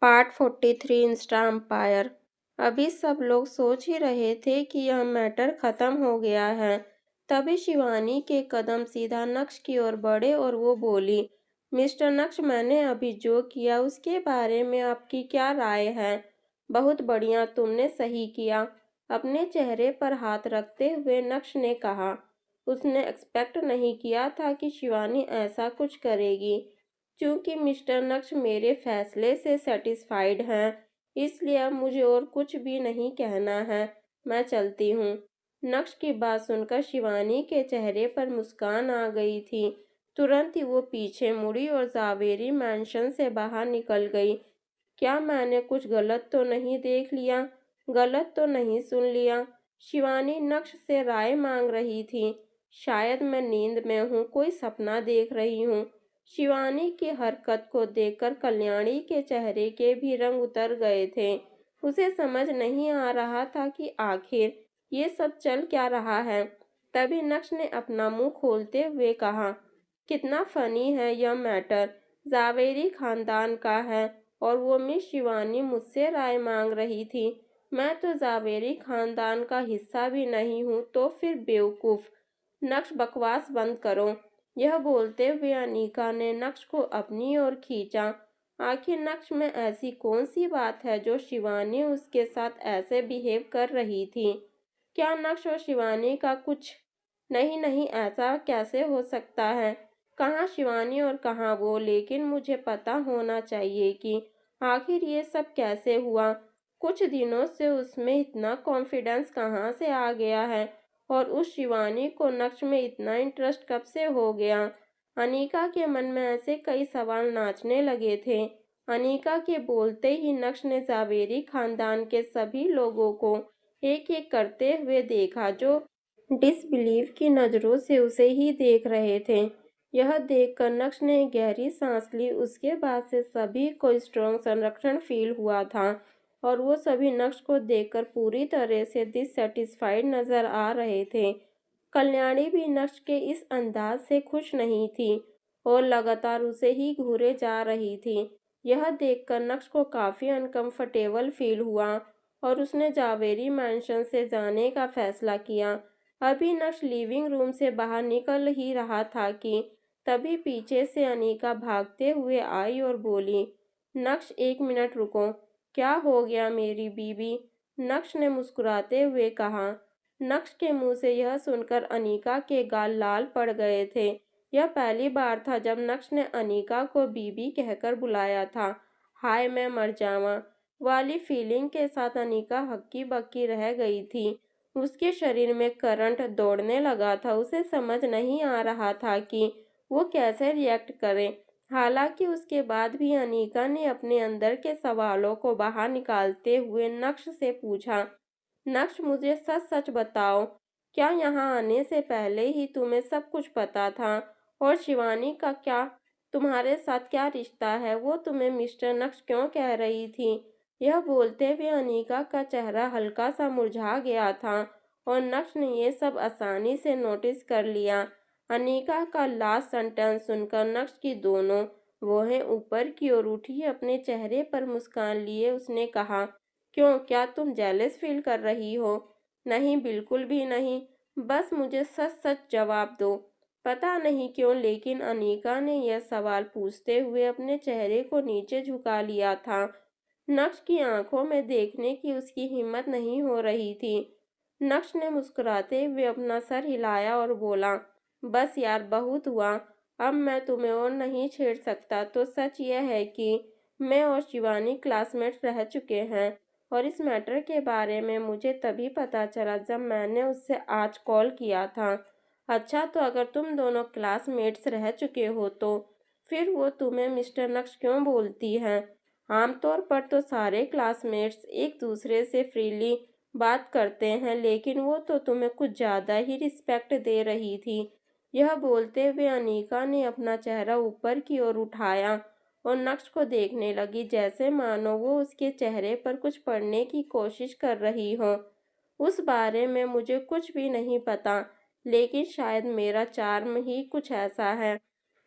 Part 43 Insta empire. अभी सब लोग सोच ही रहे थे कि यह मैटर खत्म हो गया है, तभी शिवानी के कदम सीधा नक्श की ओर बढ़े और वो बोली, मिस्टर नक्श, मैंने अभी जो किया उसके बारे में आपकी क्या राय है? बहुत बढ़िया, तुमने सही किया। अपने चेहरे पर हाथ रखते हुए नक्श ने कहा। उसने एक्सपेक्ट नहीं किया था कि शिवानी ऐसा कुछ करेगी। चूंकि मिस्टर नक्श मेरे फैसले से सेटिस्फाइड हैं, इसलिए अब मुझे और कुछ भी नहीं कहना है। मैं चलती हूँ। नक्श की बात सुनकर शिवानी के चेहरे पर मुस्कान आ गई थी। तुरंत ही वो पीछे मुड़ी और जावेरी मैंशन से बाहर निकल गई। क्या मैंने कुछ गलत तो नहीं देख लिया? गलत तो नहीं सुन लिया? शिवानी नक्श से राय मांग रही थी। शायद मैं नींद में हूँ, कोई सपना देख रही हूँ। शिवानी की हरकत को देखकर कल्याणी के चेहरे के भी रंग उतर गए थे। उसे समझ नहीं आ रहा था कि आखिर ये सब चल क्या रहा है। तभी नक्श ने अपना मुंह खोलते हुए कहा, कितना फनी है यह मैटर। जावेरी खानदान का है और वो मिस शिवानी मुझसे राय मांग रही थी। मैं तो जावेरी खानदान का हिस्सा भी नहीं हूँ, तो फिर बेवकूफ। नक्श, बकवास बंद करो। यह बोलते हुए अनीका ने नक्श को अपनी ओर खींचा। आखिर नक्श में ऐसी कौन सी बात है जो शिवानी उसके साथ ऐसे बिहेव कर रही थी? क्या नक्श और शिवानी का कुछ? नहीं नहीं, ऐसा कैसे हो सकता है? कहाँ शिवानी और कहाँ वो? लेकिन मुझे पता होना चाहिए कि आखिर ये सब कैसे हुआ। कुछ दिनों से उसमें इतना कॉन्फिडेंस कहाँ से आ गया है, और उस शिवानी को नक्श में इतना इंटरेस्ट कब से हो गया? अनीका के मन में ऐसे कई सवाल नाचने लगे थे। अनीका के बोलते ही नक्श ने जावेरी खानदान के सभी लोगों को एक एक करते हुए देखा, जो डिसबिलीव की नज़रों से उसे ही देख रहे थे। यह देखकर नक्श ने गहरी सांस ली। उसके बाद से सभी को स्ट्रॉन्ग संरक्षण फील हुआ था और वो सभी नक्श को देखकर पूरी तरह से डिससेटिस्फाइड नजर आ रहे थे। कल्याणी भी नक्श के इस अंदाज से खुश नहीं थी और लगातार उसे ही घूरे जा रही थी। यह देखकर नक्श को काफ़ी अनकंफर्टेबल फील हुआ और उसने जावेरी मैंशन से जाने का फैसला किया। अभी नक्श लिविंग रूम से बाहर निकल ही रहा था कि तभी पीछे से अनीका भागते हुए आई और बोली, नक्श, एक मिनट रुको। क्या हो गया मेरी बीबी? नक्श ने मुस्कुराते हुए कहा। नक्श के मुंह से यह सुनकर अनीका के गाल लाल पड़ गए थे। यह पहली बार था जब नक्श ने अनीका को बीबी कहकर बुलाया था। हाय मैं मर जावा वाली फीलिंग के साथ अनीका हक्की बक्की रह गई थी। उसके शरीर में करंट दौड़ने लगा था। उसे समझ नहीं आ रहा था कि वो कैसे रिएक्ट करे। हालांकि उसके बाद भी अनीका ने अपने अंदर के सवालों को बाहर निकालते हुए नक्श से पूछा, नक्श, मुझे सच सच बताओ, क्या यहाँ आने से पहले ही तुम्हें सब कुछ पता था? और शिवानी का क्या, तुम्हारे साथ क्या रिश्ता है? वो तुम्हें मिस्टर नक्श क्यों कह रही थी? यह बोलते हुए अनीका का चेहरा हल्का सा मुरझा गया था और नक्श ने ये सब आसानी से नोटिस कर लिया। अनीका का लास्ट सेंटेंस सुनकर नक्श की दोनों वोहें ऊपर की ओर उठी। अपने चेहरे पर मुस्कान लिए उसने कहा, क्यों, क्या तुम जेलस फील कर रही हो? नहीं, बिल्कुल भी नहीं। बस मुझे सच सच जवाब दो। पता नहीं क्यों, लेकिन अनीका ने यह सवाल पूछते हुए अपने चेहरे को नीचे झुका लिया था। नक्श की आंखों में देखने की उसकी हिम्मत नहीं हो रही थी। नक्श ने मुस्कुराते हुए अपना सर हिलाया और बोला, बस यार, बहुत हुआ। अब मैं तुम्हें और नहीं छेड़ सकता। तो सच यह है कि मैं और शिवानी क्लासमेट्स रह चुके हैं, और इस मैटर के बारे में मुझे तभी पता चला जब मैंने उससे आज कॉल किया था। अच्छा, तो अगर तुम दोनों क्लासमेट्स रह चुके हो तो फिर वो तुम्हें मिस्टर नक्श क्यों बोलती हैं? आमतौर पर तो सारे क्लासमेट्स एक दूसरे से फ्रीली बात करते हैं, लेकिन वो तो तुम्हें कुछ ज़्यादा ही रिस्पेक्ट दे रही थी। यह बोलते हुए अनीका ने अपना चेहरा ऊपर की ओर उठाया और नक्श को देखने लगी, जैसे मानो वो उसके चेहरे पर कुछ पढ़ने की कोशिश कर रही हो। उस बारे में मुझे कुछ भी नहीं पता, लेकिन शायद मेरा चार्म ही कुछ ऐसा है।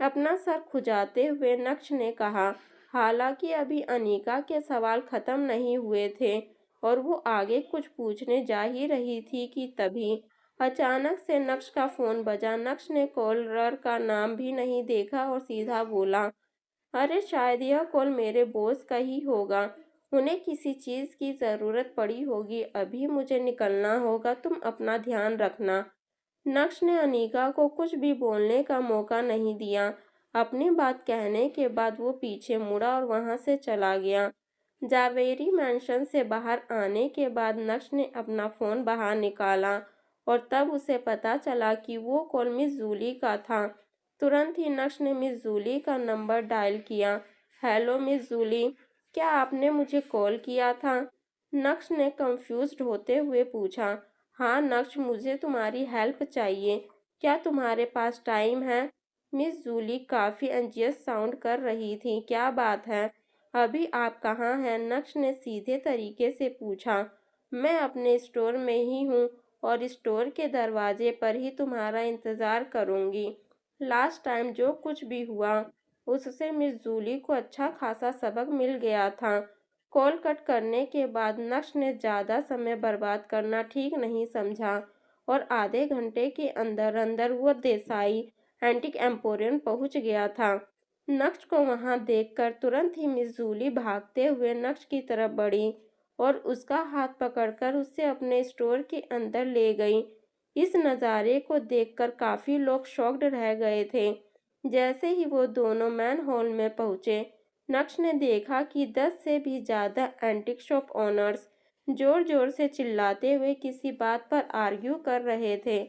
अपना सर खुजाते हुए नक्श ने कहा, हालांकि अभी अनीका के सवाल खत्म नहीं हुए थे और वो आगे कुछ पूछने जा ही रही थी कि तभी अचानक से नक्श का फोन बजा। नक्श ने कॉलर का नाम भी नहीं देखा और सीधा बोला, अरे शायद यह कॉल मेरे बॉस का ही होगा। उन्हें किसी चीज की जरूरत पड़ी होगी। अभी मुझे निकलना होगा, तुम अपना ध्यान रखना। नक्श ने अनीका को कुछ भी बोलने का मौका नहीं दिया। अपनी बात कहने के बाद वो पीछे मुड़ा और वहां से चला गया। जावेरी मैंशन से बाहर आने के बाद नक्श ने अपना फोन बाहर निकाला और तब उसे पता चला कि वो कॉल मिस जूली का था। तुरंत ही नक्श ने मिस जूली का नंबर डायल किया। हेलो मिस जूली, क्या आपने मुझे कॉल किया था? नक्श ने कंफ्यूज्ड होते हुए पूछा। हाँ नक्श, मुझे तुम्हारी हेल्प चाहिए। क्या तुम्हारे पास टाइम है? मिस जूली काफी एंजियस साउंड कर रही थी। क्या बात है? अभी आप कहाँ हैं? नक्श ने सीधे तरीके से पूछा। मैं अपने स्टोर में ही हूँ और स्टोर के दरवाजे पर ही तुम्हारा इंतजार करूंगी। लास्ट टाइम जो कुछ भी हुआ उससे मिस जूली को अच्छा खासा सबक मिल गया था। कॉल कट करने के बाद नक्श ने ज़्यादा समय बर्बाद करना ठीक नहीं समझा और आधे घंटे के अंदर अंदर वो देसाई एंटिक एम्पोरियम पहुंच गया था। नक्श को वहां देखकर तुरंत ही मिस जूली भागते हुए नक्श की तरफ बढ़ी और उसका हाथ पकड़कर उसे अपने स्टोर के अंदर ले गई। इस नज़ारे को देखकर काफ़ी लोग शॉक्ड रह गए थे। जैसे ही वो दोनों मैन हॉल में पहुंचे, नक्श ने देखा कि 10 से भी ज़्यादा एंटिक शॉप ओनर्स जोर जोर से चिल्लाते हुए किसी बात पर आर्ग्यू कर रहे थे।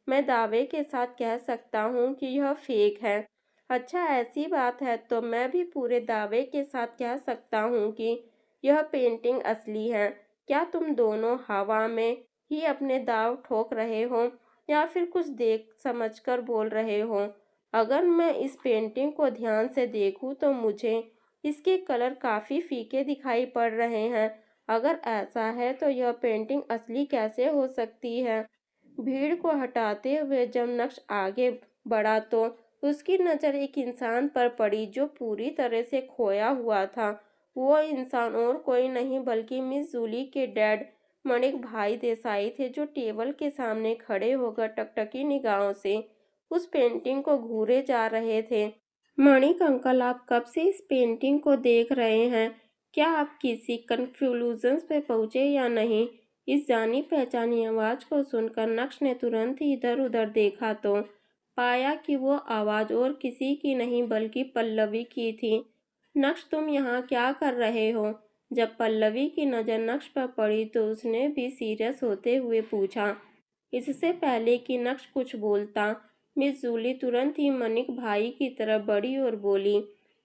मैं दावे के साथ कह सकता हूँ कि यह फेक है। अच्छा, ऐसी बात है तो मैं भी पूरे दावे के साथ कह सकता हूँ कि यह पेंटिंग असली है। क्या तुम दोनों हवा में ही अपने दाव ठोक रहे हो या फिर कुछ देख समझकर बोल रहे हो? अगर मैं इस पेंटिंग को ध्यान से देखूं तो मुझे इसके कलर काफ़ी फीके दिखाई पड़ रहे हैं। अगर ऐसा है तो यह पेंटिंग असली कैसे हो सकती है? भीड़ को हटाते हुए जब नक्श आगे बढ़ा तो उसकी नज़र एक इंसान पर पड़ी जो पूरी तरह से खोया हुआ था। वो इंसान और कोई नहीं बल्कि मिस जूली के डैड मणिक भाई देसाई थे, जो टेबल के सामने खड़े होकर टकटकी निगाहों से उस पेंटिंग को घूरे जा रहे थे। मणिक अंकल, आप कब से इस पेंटिंग को देख रहे हैं? क्या आप किसी कंक्लूजन पे पहुंचे या नहीं? इस जानी पहचानी आवाज को सुनकर नक्श ने तुरंत ही इधर उधर देखा तो पाया कि वो आवाज और किसी की नहीं बल्कि पल्लवी की थी। नक्श, तुम यहाँ क्या कर रहे हो? जब पल्लवी की नज़र नक्श पर पड़ी तो उसने भी सीरियस होते हुए पूछा। इससे पहले कि नक्श कुछ बोलता, मिस जूली तुरंत ही मनिक भाई की तरफ बढ़ी और बोली,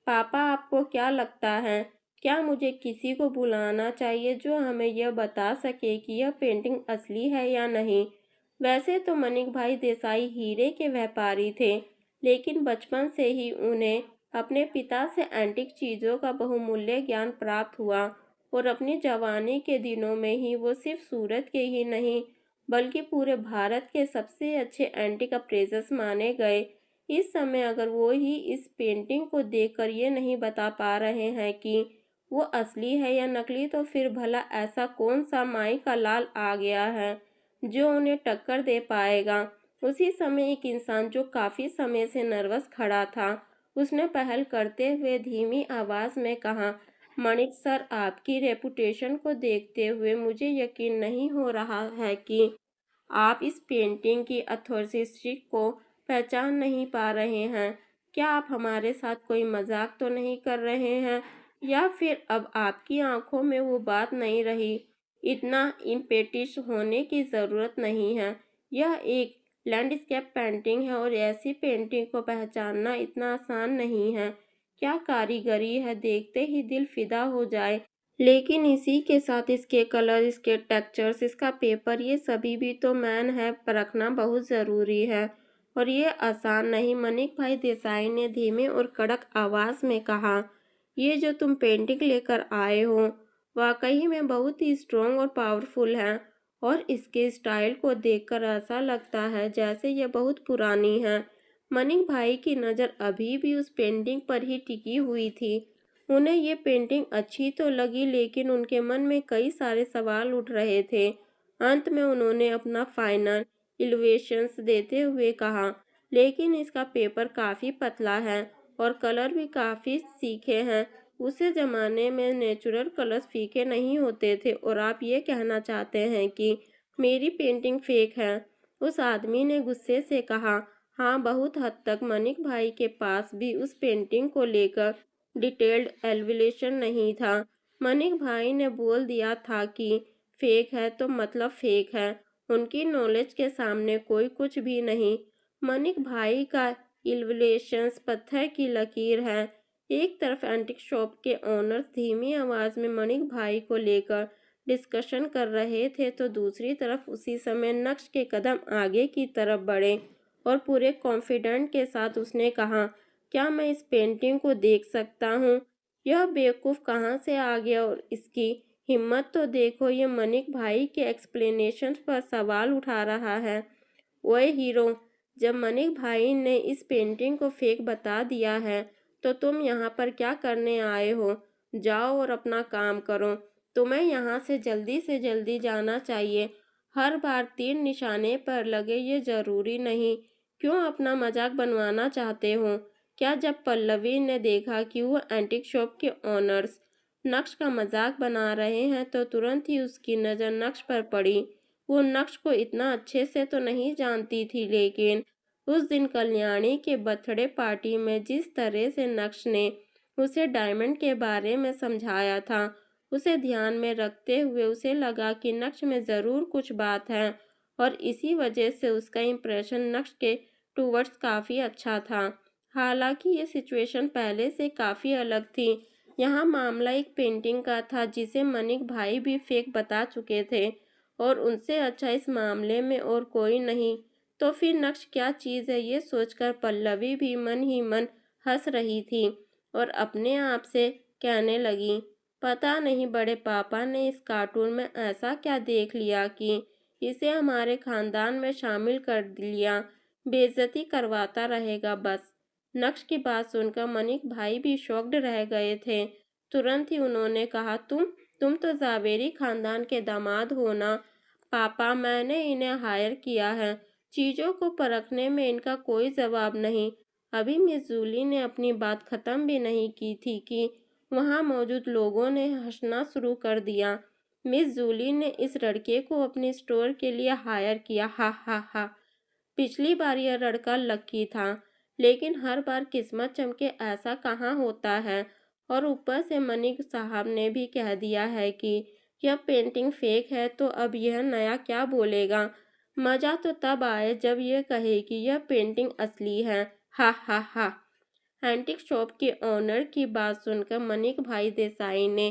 पापा आपको क्या लगता है, क्या मुझे किसी को बुलाना चाहिए जो हमें यह बता सके कि यह पेंटिंग असली है या नहीं? वैसे तो मनिक भाई देसाई हीरे के व्यापारी थे, लेकिन बचपन से ही उन्हें अपने पिता से एंटीक चीज़ों का बहुमूल्य ज्ञान प्राप्त हुआ और अपनी जवानी के दिनों में ही वो सिर्फ सूरत के ही नहीं बल्कि पूरे भारत के सबसे अच्छे एंटीक अप्रेजर्स माने गए। इस समय अगर वो ही इस पेंटिंग को देखकर ये नहीं बता पा रहे हैं कि वो असली है या नकली, तो फिर भला ऐसा कौन सा माई का लाल आ गया है जो उन्हें टक्कर दे पाएगा? उसी समय एक इंसान जो काफी समय से नर्वस खड़ा था, उसने पहल करते हुए धीमी आवाज में कहा, मणिक सर, आपकी रेपुटेशन को देखते हुए मुझे यकीन नहीं हो रहा है कि आप इस पेंटिंग की अथॉरिसिटी को पहचान नहीं पा रहे हैं। क्या आप हमारे साथ कोई मजाक तो नहीं कर रहे हैं? या फिर अब आपकी आंखों में वो बात नहीं रही? इतना इम्पेटिश होने की ज़रूरत नहीं है। यह एक लैंडस्केप पेंटिंग है और ऐसी पेंटिंग को पहचानना इतना आसान नहीं है। क्या कारीगरी है, देखते ही दिल फिदा हो जाए। लेकिन इसी के साथ इसके कलर, इसके टेक्सचर्स, इसका पेपर, ये सभी भी तो मैन है परखना बहुत ज़रूरी है और ये आसान नहीं। मनिक भाई देसाई ने धीमे और कड़क आवाज़ में कहा, ये जो तुम पेंटिंग लेकर आए हो वाकई में बहुत ही स्ट्रॉन्ग और पावरफुल है और इसके स्टाइल को देखकर ऐसा लगता है जैसे ये बहुत पुरानी है। मनिक भाई की नज़र अभी भी उस पेंटिंग पर ही टिकी हुई थी। उन्हें ये पेंटिंग अच्छी तो लगी, लेकिन उनके मन में कई सारे सवाल उठ रहे थे। अंत में उन्होंने अपना फाइनल इलिवेशंस देते हुए कहा, लेकिन इसका पेपर काफ़ी पतला है और कलर भी काफ़ी सीखे हैं। उसे ज़माने में नेचुरल कलर्स फीके नहीं होते थे और आप ये कहना चाहते हैं कि मेरी पेंटिंग फेक है? उस आदमी ने गुस्से से कहा, हाँ, बहुत हद तक। मनिक भाई के पास भी उस पेंटिंग को लेकर डिटेल्ड एल्विलेशन नहीं था। मनिक भाई ने बोल दिया था कि फेक है तो मतलब फेक है। उनकी नॉलेज के सामने कोई कुछ भी नहीं। मनिक भाई का इल्वलेशंस पत्थर की लकीर है। एक तरफ एंटिक शॉप के ओनर्स धीमी आवाज में मनिक भाई को लेकर डिस्कशन कर रहे थे, तो दूसरी तरफ उसी समय नक्श के कदम आगे की तरफ बढ़े और पूरे कॉन्फिडेंट के साथ उसने कहा, क्या मैं इस पेंटिंग को देख सकता हूँ? यह बेवकूफ़ कहाँ से आ गया और इसकी हिम्मत तो देखो, ये मनिक भाई के एक्सप्लेनेशन पर सवाल उठा रहा है। ओए हीरो, जब मनिक भाई ने इस पेंटिंग को फेक बता दिया है, तो तुम यहाँ पर क्या करने आए हो? जाओ और अपना काम करो। तुम्हें यहाँ से जल्दी जाना चाहिए। हर बार तीर निशाने पर लगे ये जरूरी नहीं। क्यों अपना मजाक बनवाना चाहते हो? क्या जब पल्लवी ने देखा कि वो एंटिक शॉप के ओनर्स नक्श का मजाक बना रहे हैं, तो तुरंत ही उसकी नज़र नक्श पर पड़ी। वो नक्श को इतना अच्छे से तो नहीं जानती थी, लेकिन उस दिन कल्याणी के बर्थडे पार्टी में जिस तरह से नक्श ने उसे डायमंड के बारे में समझाया था, उसे ध्यान में रखते हुए उसे लगा कि नक्श में ज़रूर कुछ बात है और इसी वजह से उसका इम्प्रेशन नक्श के टूवर्ड्स काफ़ी अच्छा था। हालांकि ये सिचुएशन पहले से काफ़ी अलग थी। यहाँ मामला एक पेंटिंग का था जिसे मनिक भाई भी फेक बता चुके थे और उनसे अच्छा इस मामले में और कोई नहीं। तो फिर नक्श क्या चीज़ है, ये सोचकर पल्लवी भी मन ही मन हंस रही थी और अपने आप से कहने लगी, पता नहीं बड़े पापा ने इस कार्टून में ऐसा क्या देख लिया कि इसे हमारे खानदान में शामिल कर लिया। बेइज्जती करवाता रहेगा बस। नक्श की बात सुनकर मनिक भाई भी शॉक्ड रह गए थे। तुरंत ही उन्होंने कहा, तुम तो जावेरी खानदान के दामाद हो ना? पापा, मैंने इन्हें हायर किया है। चीज़ों को परखने में इनका कोई जवाब नहीं। अभी मिस जूली ने अपनी बात खत्म भी नहीं की थी कि वहाँ मौजूद लोगों ने हंसना शुरू कर दिया। मिस जूली ने इस लड़के को अपने स्टोर के लिए हायर किया, हा हा हा। पिछली बार यह लड़का लकी था, लेकिन हर बार किस्मत चमके ऐसा कहाँ होता है। और ऊपर से मनिक साहब ने भी कह दिया है कि यह पेंटिंग फेक है, तो अब यह नया क्या बोलेगा? मज़ा तो तब आए जब यह कहे कि यह पेंटिंग असली है, हा हा हा। एंटिक शॉप के ओनर की बात सुनकर मनिक भाई देसाई ने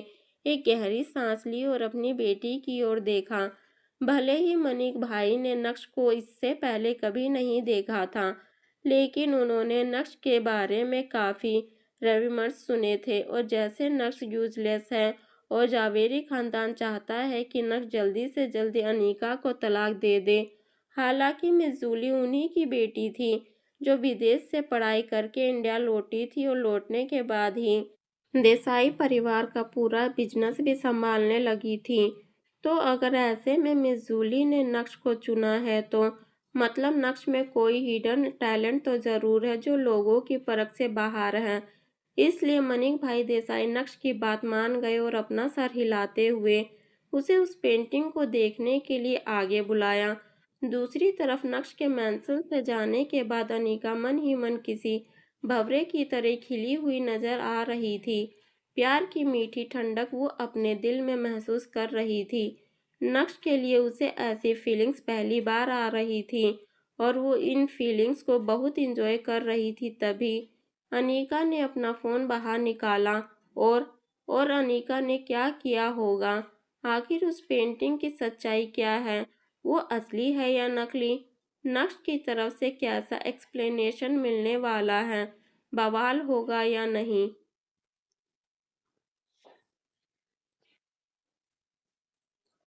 एक गहरी सांस ली और अपनी बेटी की ओर देखा। भले ही मनिक भाई ने नक्श को इससे पहले कभी नहीं देखा था, लेकिन उन्होंने नक्श के बारे में काफ़ी रविमर्स सुने थे और जैसे नक्श यूजलेस है और जावेरी खानदान चाहता है कि नक्श जल्दी से जल्दी अनीका को तलाक दे दे। हालांकि मिस जूली उन्हीं की बेटी थी जो विदेश से पढ़ाई करके इंडिया लौटी थी और लौटने के बाद ही देसाई परिवार का पूरा बिजनेस भी संभालने लगी थी। तो अगर ऐसे में मिस जूली ने नक्श को चुना है, तो मतलब नक्श में कोई हिडन टैलेंट तो ज़रूर है जो लोगों की परख से बाहर है। इसलिए मनिक भाई देसाई नक्श की बात मान गए और अपना सर हिलाते हुए उसे उस पेंटिंग को देखने के लिए आगे बुलाया। दूसरी तरफ नक्श के मेंशन से जाने के बाद अनीका मन ही मन किसी भंवरे की तरह खिली हुई नजर आ रही थी। प्यार की मीठी ठंडक वो अपने दिल में महसूस कर रही थी। नक्श के लिए उसे ऐसी फीलिंग्स पहली बार आ रही थी और वो इन फीलिंग्स को बहुत इंजॉय कर रही थी। तभी अनीका ने अपना फ़ोन बाहर निकाला और अनीका ने क्या किया होगा? आखिर उस पेंटिंग की सच्चाई क्या है? वो असली है या नकली? नक्श की तरफ से कैसा एक्सप्लेनेशन मिलने वाला है? बवाल होगा या नहीं?